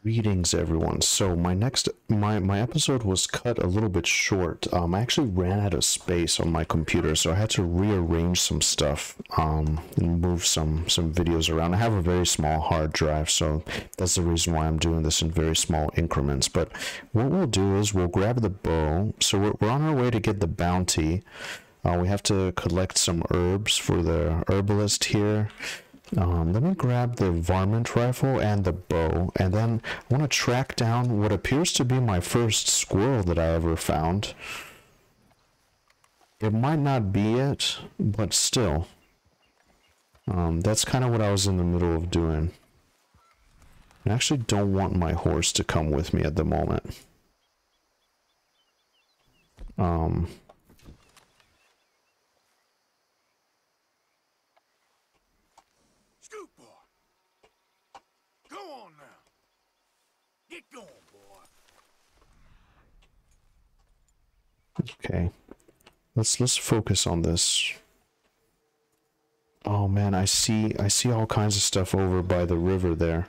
Greetings, everyone. So my episode was cut a little bit short. I actually ran out of space on my computer, so I had to rearrange some stuff, and move some videos around. I have a very small hard drive, so that's the reason why I'm doing this in very small increments. But what we'll do is we'll grab the bow. So we're on our way to get the bounty. We have to collect some herbs for the herbalist here. Let me grab the varmint rifle and the bow, and then I want to track down what appears to be my first squirrel that I ever found. It might not be it, but still. That's kind of what I was in the middle of doing. I actually don't want my horse to come with me at the moment. Okay, let's focus on this. Oh man, I see all kinds of stuff over by the river there.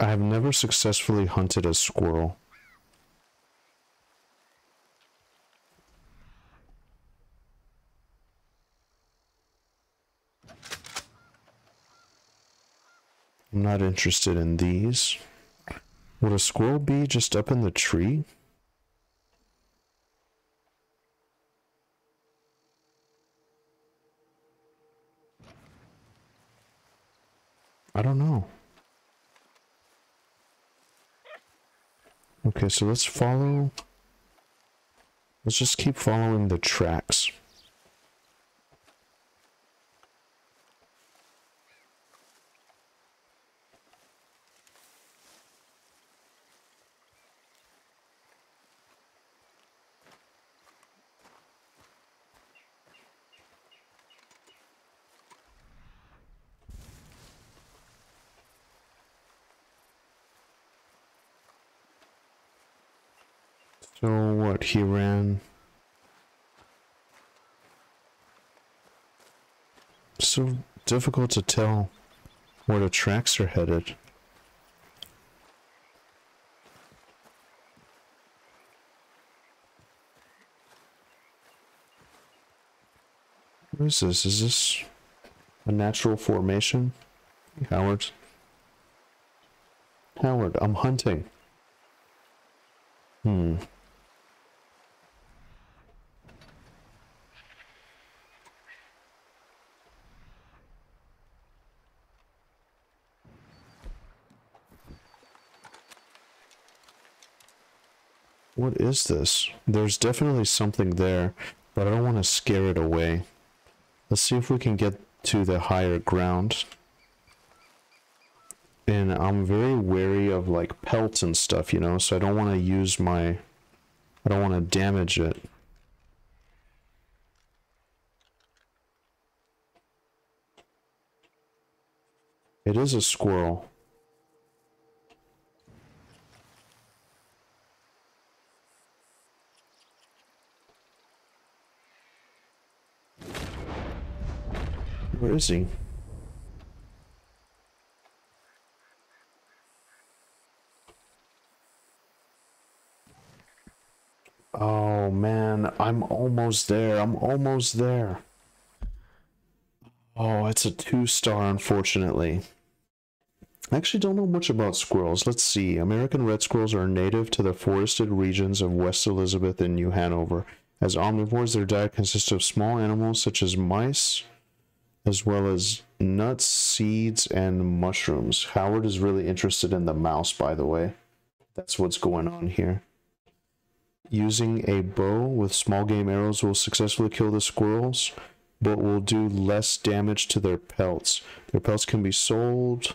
I've never successfully hunted a squirrel. I'm not interested in these. Would a squirrel be just up in the tree? I don't know. Okay, so let's just keep following the tracks. So what, he ran? So difficult to tell where the tracks are headed. What is this? Is this a natural formation? Howard? Howard, I'm hunting. What is this? There's definitely something there, but I don't want to scare it away. Let's see if we can get to the higher ground. And I'm very wary of like pelts and stuff, you know, so I don't want to use I don't want to damage it. It is a squirrel. Where is he? Oh man, I'm almost there. I'm almost there. Oh, it's a 2-star, unfortunately. I actually don't know much about squirrels. Let's see. American red squirrels are native to the forested regions of West Elizabeth and New Hanover. As omnivores, their diet consists of small animals such as mice, as well as nuts, seeds, and mushrooms. Howard is really interested in the mouse, by the way. That's what's going on here. Using a bow with small game arrows will successfully kill the squirrels, but will do less damage to their pelts. Their pelts can be sold,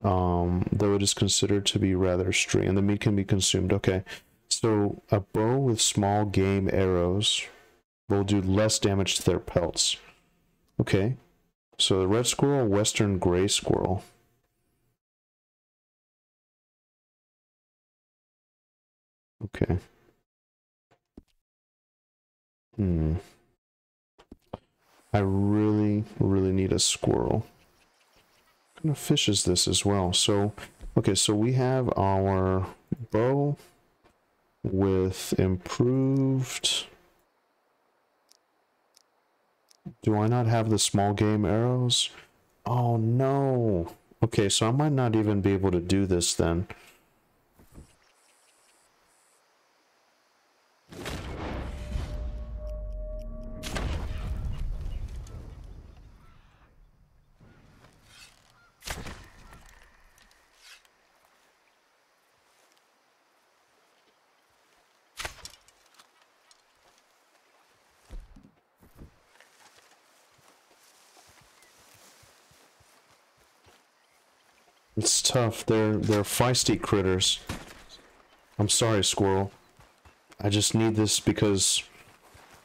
though it is considered to be rather stray, and the meat can be consumed. Okay, so a bow with small game arrows will do less damage to their pelts. Okay, so the red squirrel, western gray squirrel. Okay. I really, really need a squirrel. What kind of fish is this as well? So, okay, so we have our bow with improved... Do I not have the small game arrows? Oh no! Okay, so I might not even be able to do this then. It's tough. They're feisty critters. I'm sorry, squirrel. I just need this because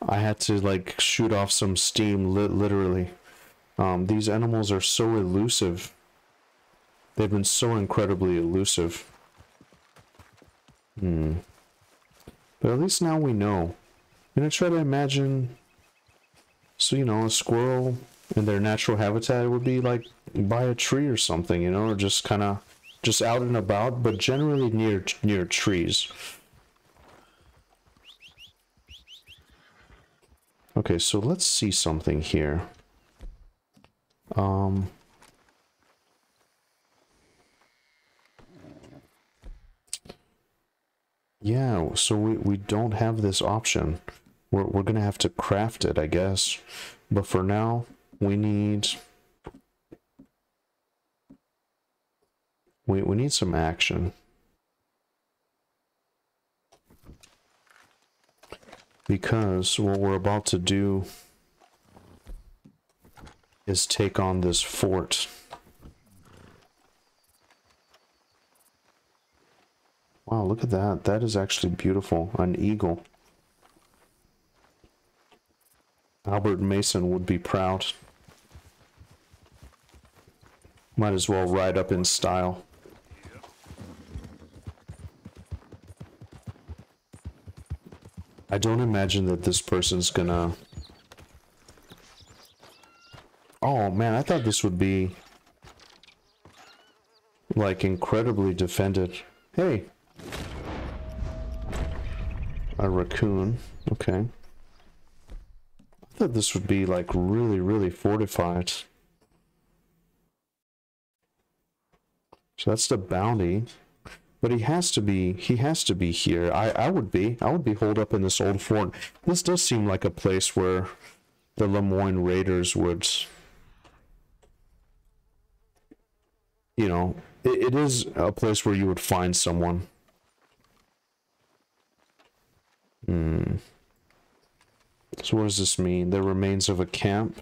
I had to like shoot off some steam, literally. These animals are so elusive. They've been so incredibly elusive. But at least now we know. I'm gonna try to imagine. So, you know, a squirrel in their natural habitat would be like by a tree or something, you know, or just kind of just out and about, but generally near trees. Okay, so let's see something here. Yeah, so we don't have this option. We're gonna have to craft it, I guess. But for now, we need some action. Because what we're about to do is take on this fort. Wow, look at that. That is actually beautiful. An eagle. Albert Mason would be proud. Might as well ride up in style. I don't imagine that this person's gonna... Oh man, I thought this would be like incredibly defended. Hey! A raccoon. Okay. I thought this would be like really, really fortified. So that's the bounty. But he has to be here. I would be holed up in this old fort. This does seem like a place where the Lemoyne Raiders would, you know, it is a place where you would find someone. So what does this mean? The remains of a camp?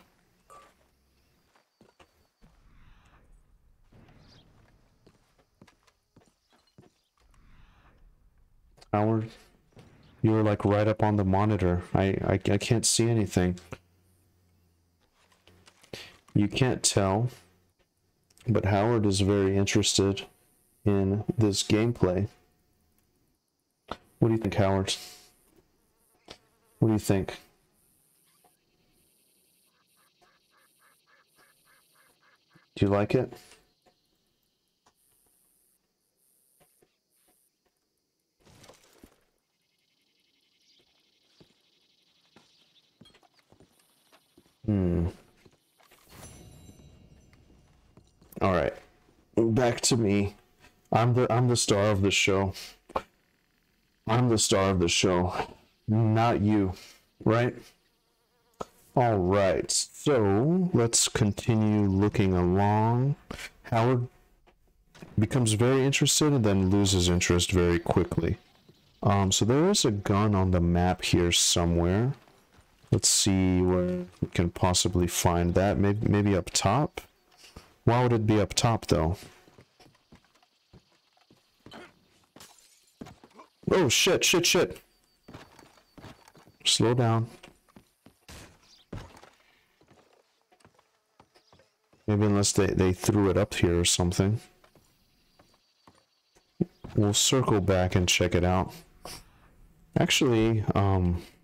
Howard, you were like right up on the monitor. I can't see anything. You can't tell, but Howard is very interested in this gameplay. What do you think, Howard? What do you think? Do you like it? All right. Back to me. I'm the star of the show. I'm the star of the show, not you, right? All right. So, let's continue looking along. Howard becomes very interested and then loses interest very quickly. So there is a gun on the map here somewhere. Let's see where we can possibly find that. Maybe up top? Why would it be up top, though? Oh, shit. Slow down. Maybe unless they threw it up here or something. We'll circle back and check it out. Actually,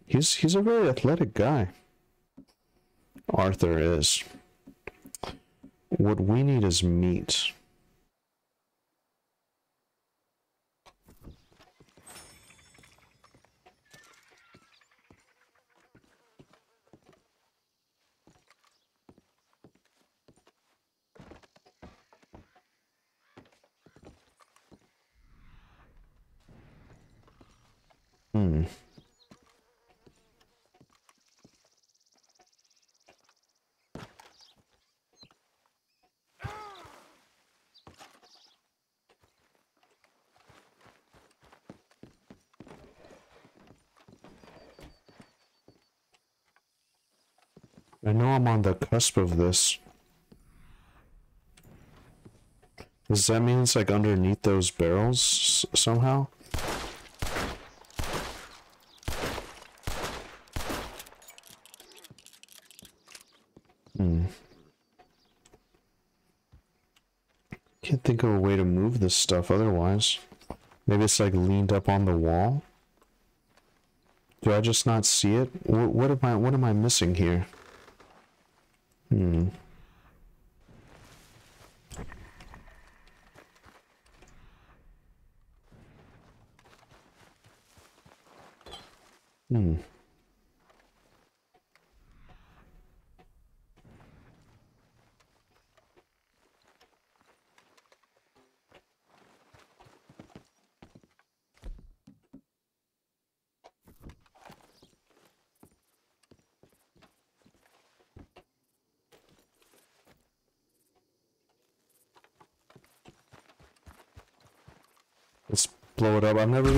he's a very athletic guy. Arthur is. What we need is meat. Hmm. I know I'm on the cusp of this. Does that mean it's like underneath those barrels somehow? Can't think of a way to move this stuff otherwise. Maybe it's like leaned up on the wall? Do I just not see it? What am I missing here? Hmm. Let's blow it up. I've never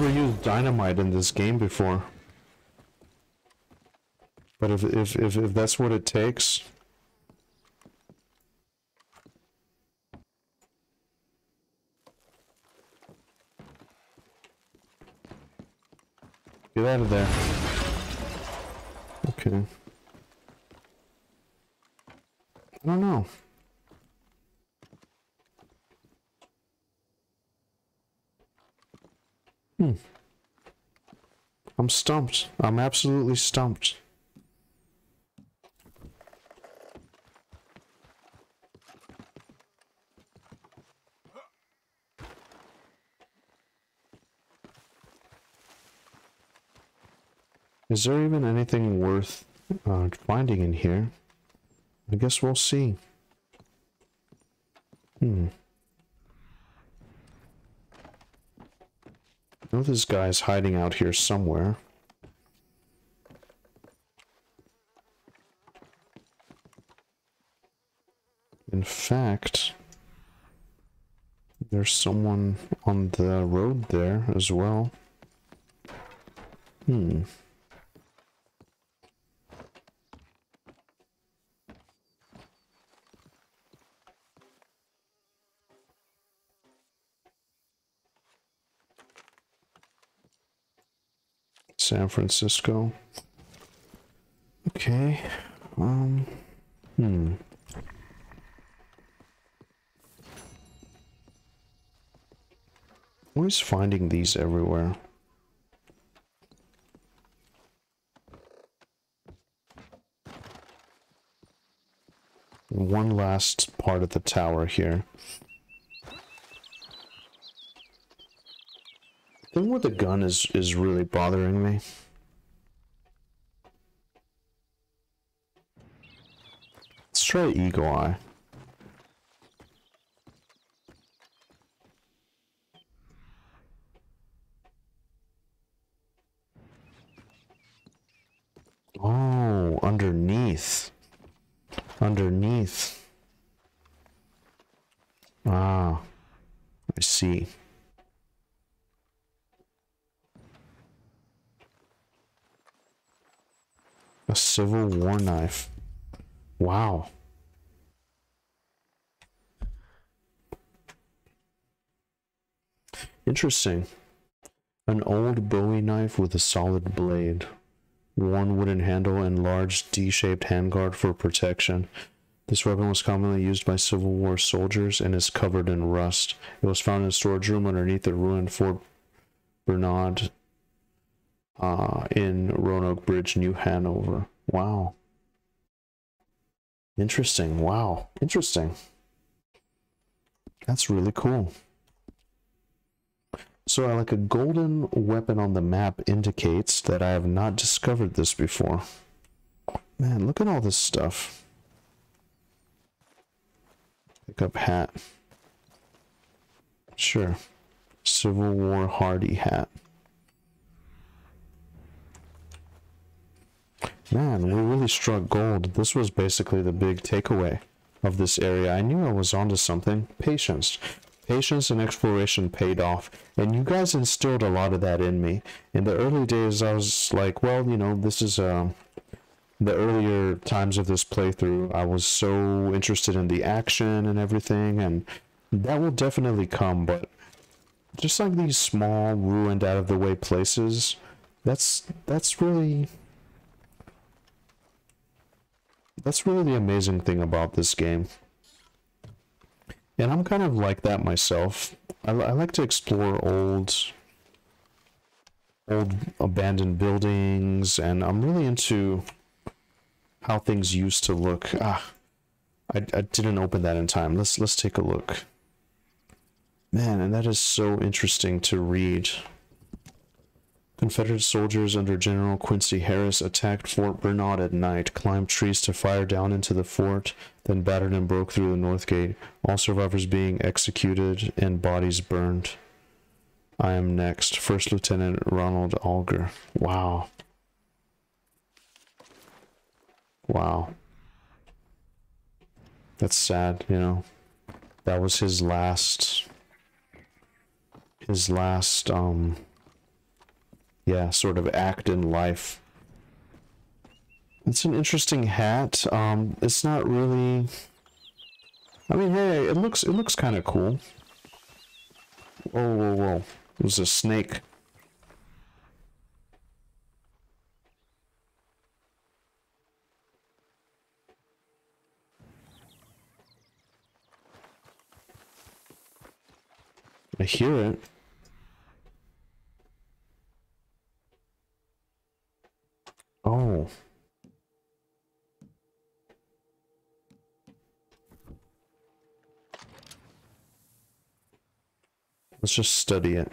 used dynamite in this game before. But if that's what it takes. Get out of there. Okay. I don't know. I'm stumped. I'm absolutely stumped. Is there even anything worth finding in here? I guess we'll see. I know this guy's hiding out here somewhere. In fact, there's someone on the road there as well. San Francisco. Okay. Always finding these everywhere. One last part of the tower here. The thing with the gun is really bothering me. Let's try Eagle Eye. Oh, underneath. Underneath. Ah, I see. A Civil War knife. Wow. Interesting. An old Bowie knife with a solid blade. One wooden handle and large D-shaped handguard for protection. This weapon was commonly used by Civil War soldiers and is covered in rust. It was found in a storage room underneath the ruined Fort Bernard in Roanoke Bridge, New Hanover. Wow. Interesting. Wow. Interesting. That's really cool. So like a golden weapon on the map indicates that I have not discovered this before. Man, look at all this stuff. Pick up hat. Sure. Civil War Hardy hat. Man, we really struck gold. This was basically the big takeaway of this area. I knew I was onto something. Patience. Patience and exploration paid off. And you guys instilled a lot of that in me. In the early days, I was like, well, you know, this is the earlier times of this playthrough. I was so interested in the action and everything, and that will definitely come, but just like these small, ruined, out-of-the-way places, that's really the amazing thing about this game. And I'm kind of like that myself. I like to explore old abandoned buildings, and I'm really into how things used to look. I didn't open that in time. Let's take a look. Man, and that is so interesting to read. Confederate soldiers under General Quincy Harris attacked Fort Bernard at night, climbed trees to fire down into the fort, then battered and broke through the north gate, all survivors being executed and bodies burned. I am next. First Lieutenant Ronald Alger. Wow. Wow. That's sad, you know. That was his last yeah, sort of act in life. It's an interesting hat. It's not really, I mean, hey, it looks kind of cool. Whoa, whoa, whoa. It was a snake. I hear it. Oh. Let's just study it.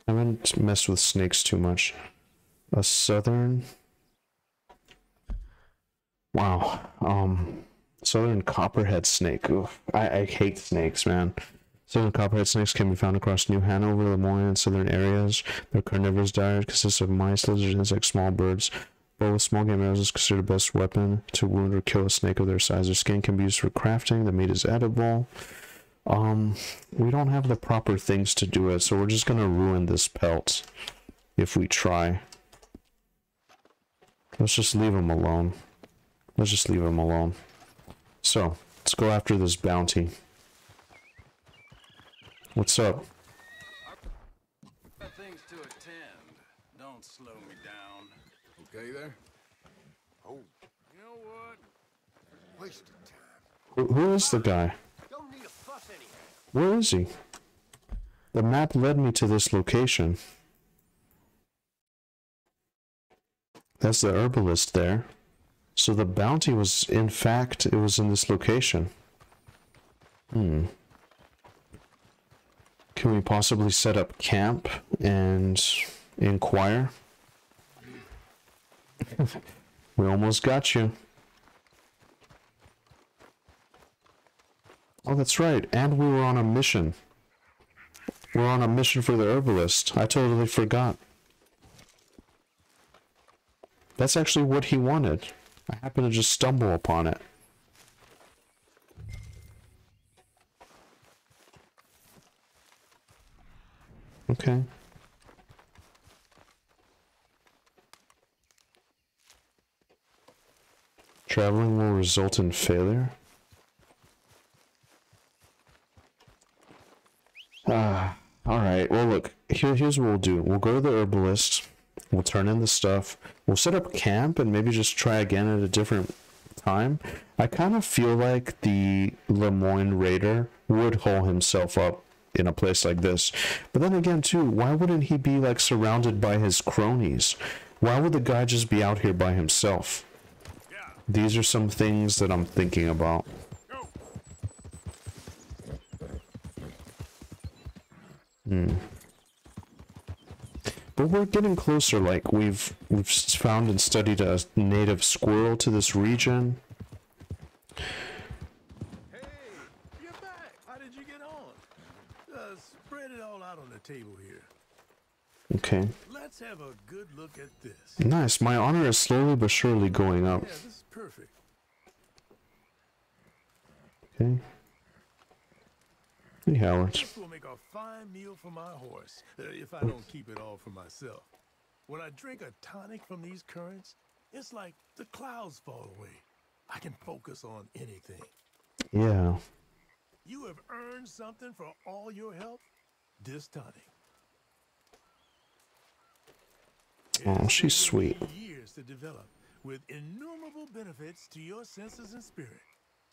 I haven't messed with snakes too much. A southern... Wow. Southern copperhead snake. Oof. I hate snakes, man. Southern copperhead snakes can be found across New Hanover, Lemoyne, and southern areas. Their carnivorous diet consists of mice, lizards, insects, small birds. But with small game arrows is considered the best weapon to wound or kill a snake of their size. Their skin can be used for crafting. The meat is edible. We don't have the proper things to do it, so we're just gonna ruin this pelt if we try. Let's just leave him alone. Let's just leave him alone. So, let's go after this bounty. What's up? Things to attend. Don't slow me down. Okay there? Oh, you know what? Wasted time. Who is the guy? Don't need a fuss anyhow. Where is he? The map led me to this location. That's the herbalist there. So the bounty was, in fact, it was in this location. Can we possibly set up camp and inquire? We almost got you. Oh, that's right. And we were on a mission. We're on a mission for the herbalist. I totally forgot. That's actually what he wanted. I happened to just stumble upon it. Okay. Traveling will result in failure? Alright. Well, look. Here's what we'll do. We'll go to the herbalist. We'll turn in the stuff. We'll set up camp and maybe just try again at a different time. I kind of feel like the Lemoyne Raider would hole himself up in a place like this. But then again, too, why wouldn't he be like surrounded by his cronies? Why would the guy just be out here by himself? These are some things that I'm thinking about. But we're getting closer. Like we've found and studied a native squirrel to this region. Hey, you're back. How did you get on? Spread it all out on the table here. Okay. Let's have a good look at this. Nice. My honor is slowly but surely going up. Yeah, this is perfect. Okay. Hey, Howard. This will make a fine meal for my horse, if I don't keep it all for myself. When I drink a tonic from these currents, it's like the clouds fall away. I can focus on anything. Yeah. You have earned something for all your help. This tonic. Oh, she's It's sweet. taken years to develop, with innumerable benefits to your senses and spirit.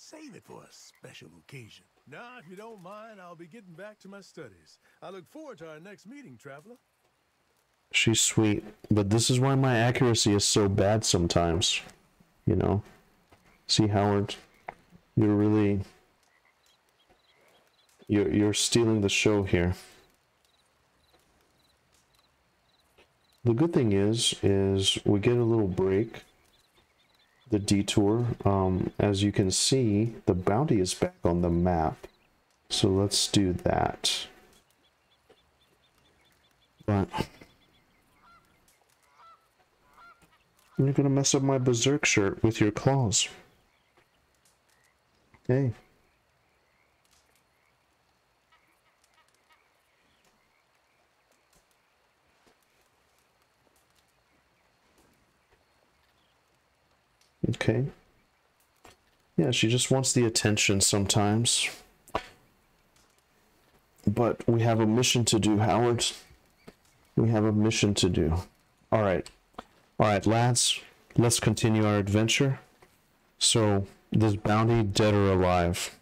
Save it for a special occasion. Now, if you don't mind, I'll be getting back to my studies. I look forward to our next meeting, traveler. She's sweet, but this is why my accuracy is so bad sometimes. You know? See, Howard, you're really... You're stealing the show here. The good thing is we get a little break. The detour. As you can see, the bounty is back on the map. So let's do that. But you're gonna mess up my berserk shirt with your claws. Hey. Okay. Yeah, she just wants the attention sometimes. But we have a mission to do, Howard. We have a mission to do. Alright. Alright, lads. Let's continue our adventure. So, this bounty, dead or alive.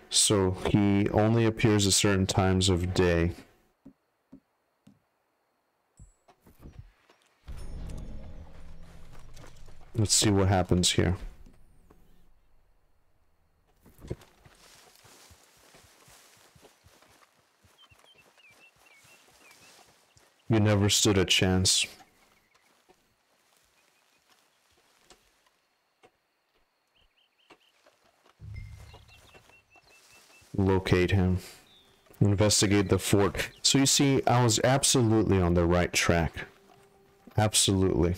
So, he only appears at certain times of day. Let's see what happens here. You never stood a chance. Locate him. Investigate the fort. So you see, I was absolutely on the right track. Absolutely.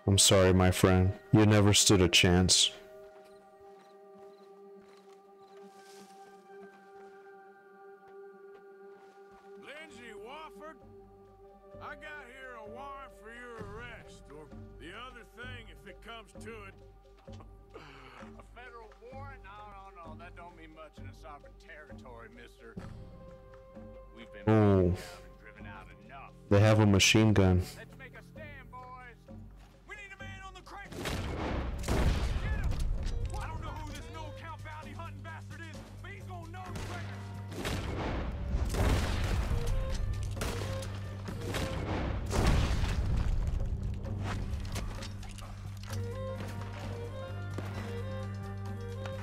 I'm sorry, my friend. You never stood a chance. Lindsay Wofford, I got here a warrant for your arrest, or the other thing if it comes to it. A federal warrant? No. That don't mean much in a sovereign territory, mister. We've been Oh. and driven out enough. They have a machine gun. Let's make a stand, boys. We need a man on the crate. Get him! I don't know who this no-account bounty hunting bastard is, but he's gonna know the record.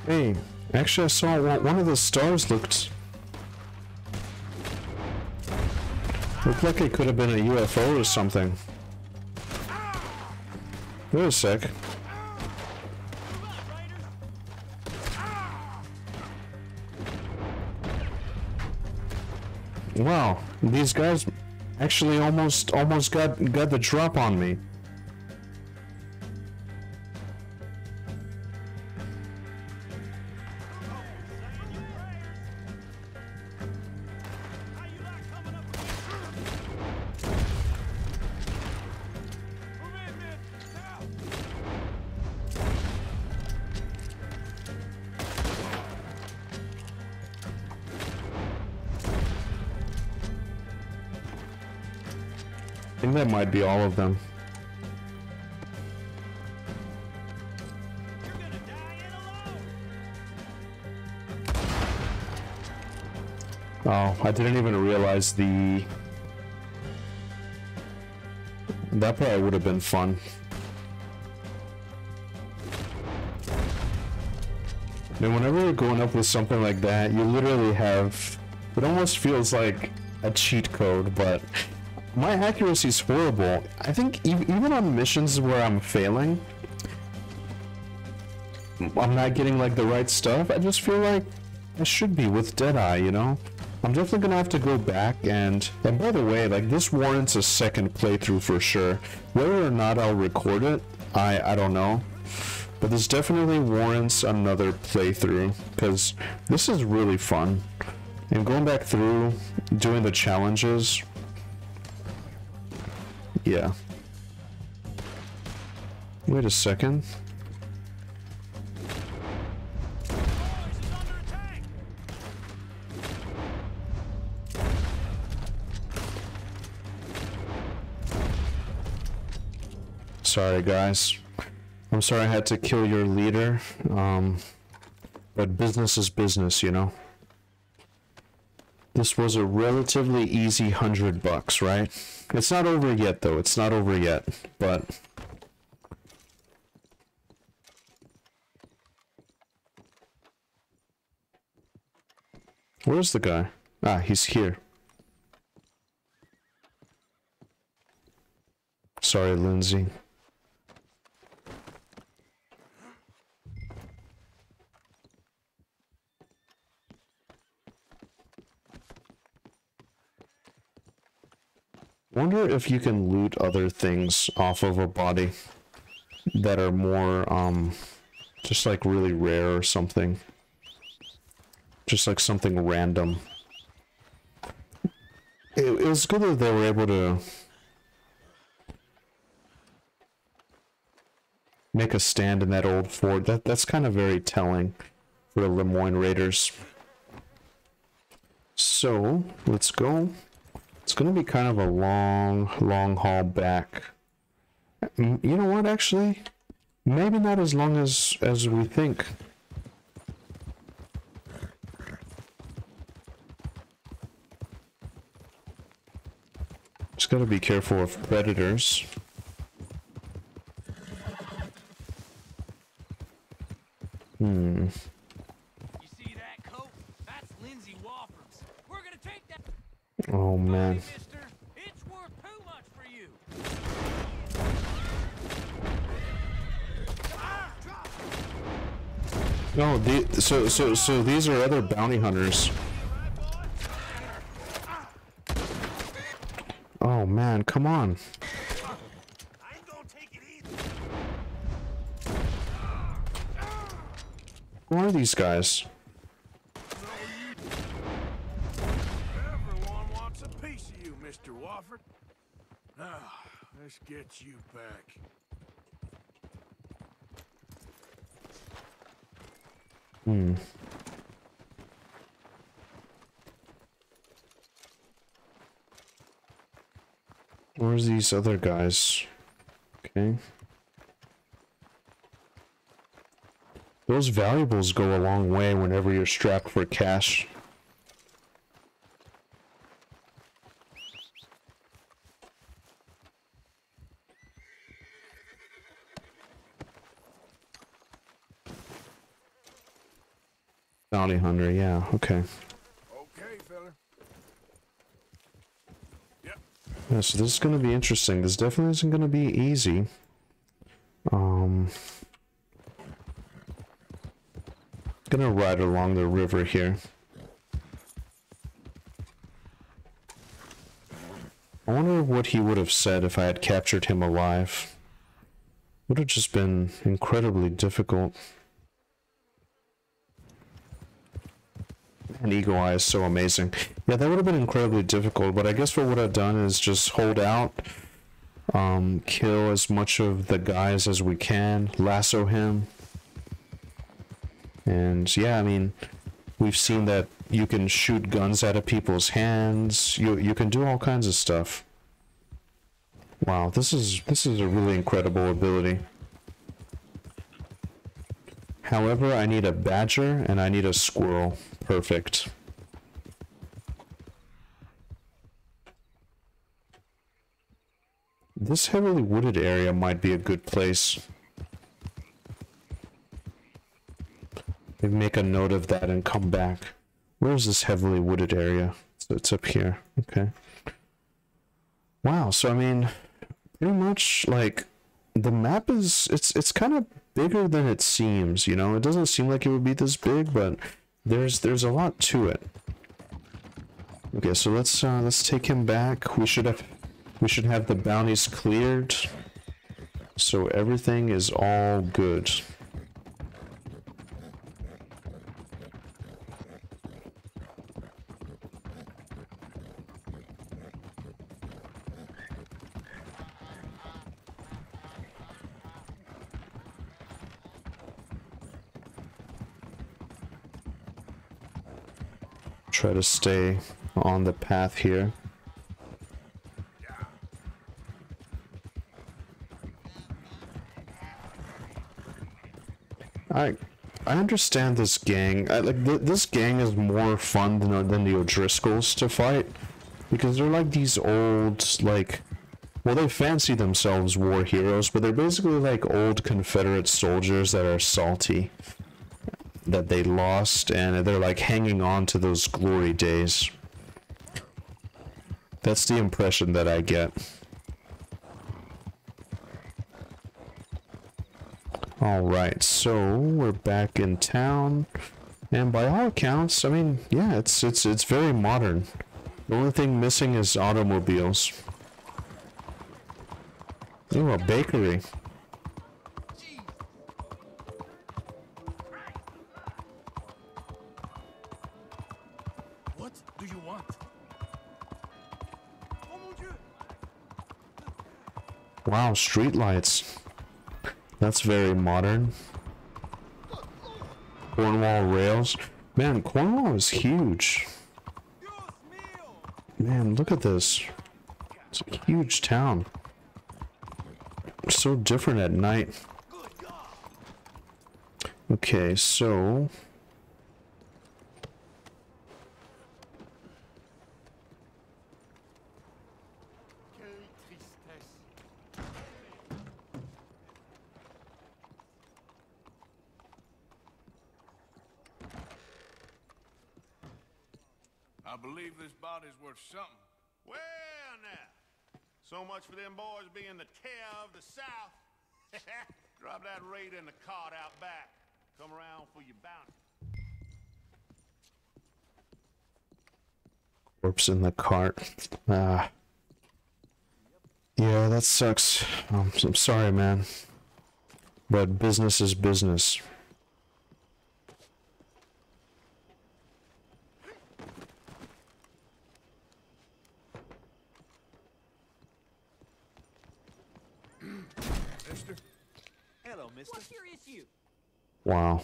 Hey, actually I saw one of the stars looked like it could have been a UFO or something. Wait a sec. Wow, these guys actually almost got the drop on me. I think that might be all of them. Oh, I didn't even realize the... That probably would have been fun. And whenever you're going up with something like that, you literally have... It almost feels like a cheat code, but... My accuracy is horrible. I think even on missions where I'm failing, I'm not getting like the right stuff. I just feel like I should be with Deadeye, you know? I'm definitely gonna have to go back and by the way, like this warrants a second playthrough for sure. Whether or not I'll record it, I don't know. But this definitely warrants another playthrough because this is really fun. And going back through, doing the challenges, yeah. Wait a second. Sorry guys. I'm sorry I had to kill your leader. But business is business, you know. This was a relatively easy $100, right? It's not over yet though, it's not over yet, but... Where's the guy? Ah, he's here. Sorry, Lindsay. Wonder if you can loot other things off of a body that are more, just like really rare or something. Just like something random. It was good that they were able to make a stand in that old fort. That's kind of very telling for the Lemoyne Raiders. So, let's go. It's gonna be kind of a long haul back. You know what, actually? Maybe not as long as we think. Just gotta be careful of predators. You see that coat? That's Lindsay Wofford's. We're gonna take that. Oh man. Mister, it's worth too much for you. No, so these are other bounty hunters. Oh man, come on. I ain't gonna take it either. Who are these guys? Everyone wants a piece of you, Mr. Wofford. Now, let's get you back. Where's these other guys? Okay. Those valuables go a long way whenever you're strapped for cash. Bounty hunter, yeah, okay. Okay, fella. Yep. Yeah, so this is gonna be interesting. This definitely isn't gonna be easy. Gonna ride along the river here. I wonder what he would have said if I had captured him alive. Would have just been incredibly difficult. And Eagle Eye is so amazing. Yeah, that would have been incredibly difficult, but I guess what would have done is just hold out, kill as much of the guys as we can, lasso him. And yeah, I mean, we've seen that you can shoot guns out of people's hands. You can do all kinds of stuff. Wow, this is a really incredible ability. However, I need a badger and I need a squirrel. Perfect. This heavily wooded area might be a good place. Maybe make a note of that and come back. Where is this heavily wooded area? So it's up here. Okay. Wow, so I mean, pretty much like the map is it's kind of bigger than it seems, you know. It doesn't seem like it would be this big, but there's a lot to it. Okay, so let's take him back. We should have the bounties cleared. So everything is all good. Try to stay on the path here. I understand this gang. This gang is more fun than the O'Driscolls to fight, because they're like these old, like, well, they fancy themselves war heroes, but they're basically like old Confederate soldiers that are salty that they lost, and they're like hanging on to those glory days. That's the impression that I get. Alright, so we're back in town, and by all accounts, I mean, yeah, it's very modern. The only thing missing is automobiles. Ooh, a bakery. What do you want? Wow, streetlights. That's very modern. Cornwall rails. Man, Cornwall is huge. Man, look at this. It's a huge town. So different at night. Okay, so... I believe this body's worth something. Well, now, so much for them boys being the terror of the South. Drop that raid in the cart out back. Come around for your bounty. Corpse in the cart. Ah. Yeah, that sucks. I'm sorry, man. But business is business. Hello, mister. What curious you? Wow.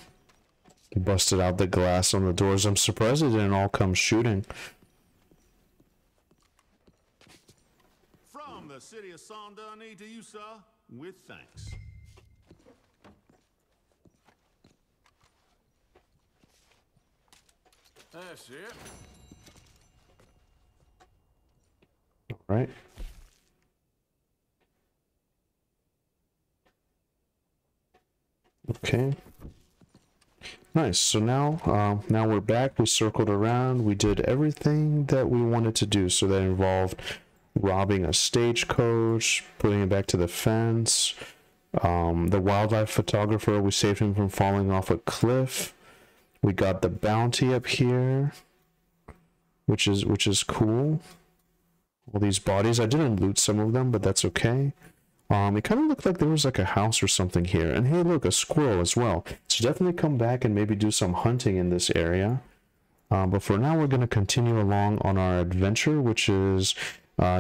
He busted out the glass on the doors. I'm surprised it didn't all come shooting. From the city of Saint Denis to you, sir, with thanks. That's it. All right. Okay. Nice. So now we're back. We circled around. We did everything that we wanted to do. So that involved robbing a stagecoach, putting it back to the fence. The wildlife photographer, we saved him from falling off a cliff. We got the bounty up here, which is cool. All these bodies. I didn't loot some of them, but that's okay. It kind of looked like there was like a house or something here. And hey, look, a squirrel as well. So definitely come back and maybe do some hunting in this area. But for now, we're going to continue along on our adventure, which is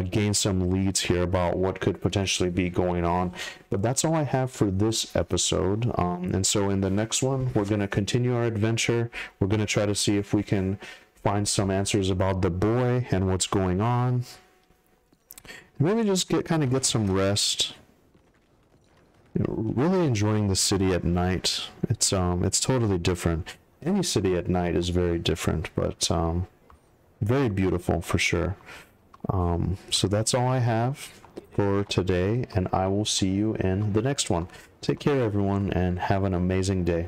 gain some leads here about what could potentially be going on. But that's all I have for this episode. And so in the next one, we're going to continue our adventure. We're going to try to see if we can find some answers about the boy and what's going on. Maybe just get some rest. You know, really enjoying the city at night. It's totally different. Any city at night is very different, but very beautiful for sure. So that's all I have for today, and I will see you in the next one. Take care, everyone, and have an amazing day.